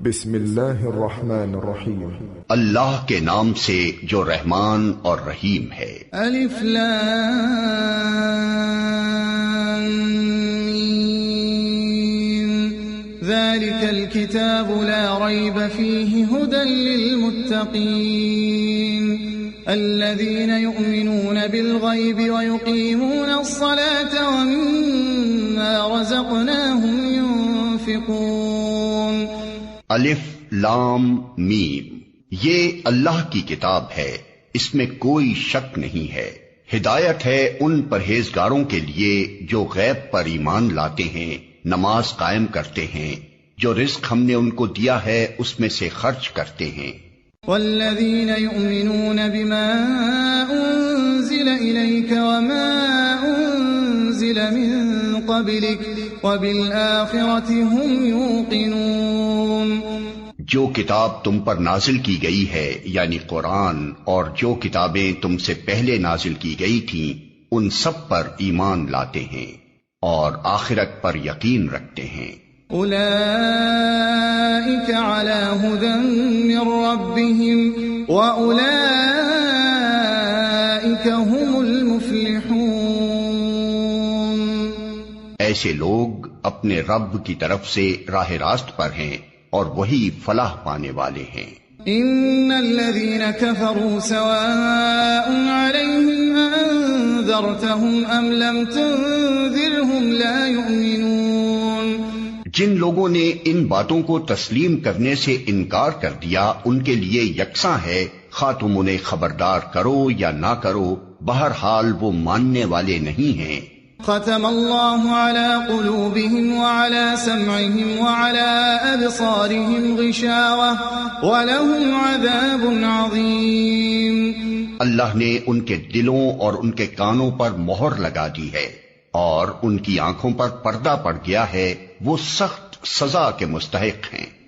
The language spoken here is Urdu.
بسم اللہ الرحمن الرحیم، اللہ کے نام سے جو رحمان اور رحیم ہے۔ الف لام میم، ذلك الكتاب لا ريب فيه هدى للمتقين الذين يؤمنون بالغيب ويقيمون الصلاة ومما رزقناهم ينفقون۔ الف لام میم، یہ اللہ کی کتاب ہے، اس میں کوئی شک نہیں ہے، ہدایت ہے ان پرہیزگاروں کے لیے جو غیب پر ایمان لاتے ہیں، نماز قائم کرتے ہیں، جو رزق ہم نے ان کو دیا ہے اس میں سے خرچ کرتے ہیں۔ والذین یؤمنون بما انزل الیک وما انزل من قبلک وبالآخرة هم یوقنون، جو کتاب تم پر نازل کی گئی ہے یعنی قرآن، اور جو کتابیں تم سے پہلے نازل کی گئی تھیں ان سب پر ایمان لاتے ہیں اور آخرت پر یقین رکھتے ہیں۔ اولئک علی ھدی من ربہم واولئک هم المفلحون، ایسے لوگ اپنے رب کی طرف سے راہ راست پر ہیں اور وہی فلاح پانے والے ہیں۔ ان الذين كفروا سواء عليهم انذرتهم ام لم تنذرهم لا يؤمنون، جن لوگوں نے ان باتوں کو تسلیم کرنے سے انکار کر دیا ان کے لیے یکساں ہے، خواہ تم انہیں خبردار کرو یا نہ کرو، بہرحال وہ ماننے والے نہیں ہیں۔ ختم اللہ علی قلوبہم وعلی سمعہم وعلی ابصارہم غشاوہ ولہم عذاب عظیم، اللہ نے ان کے دلوں اور ان کے کانوں پر مہر لگا دی ہے اور ان کی آنکھوں پر پردہ پڑ گیا ہے، وہ سخت سزا کے مستحق ہیں۔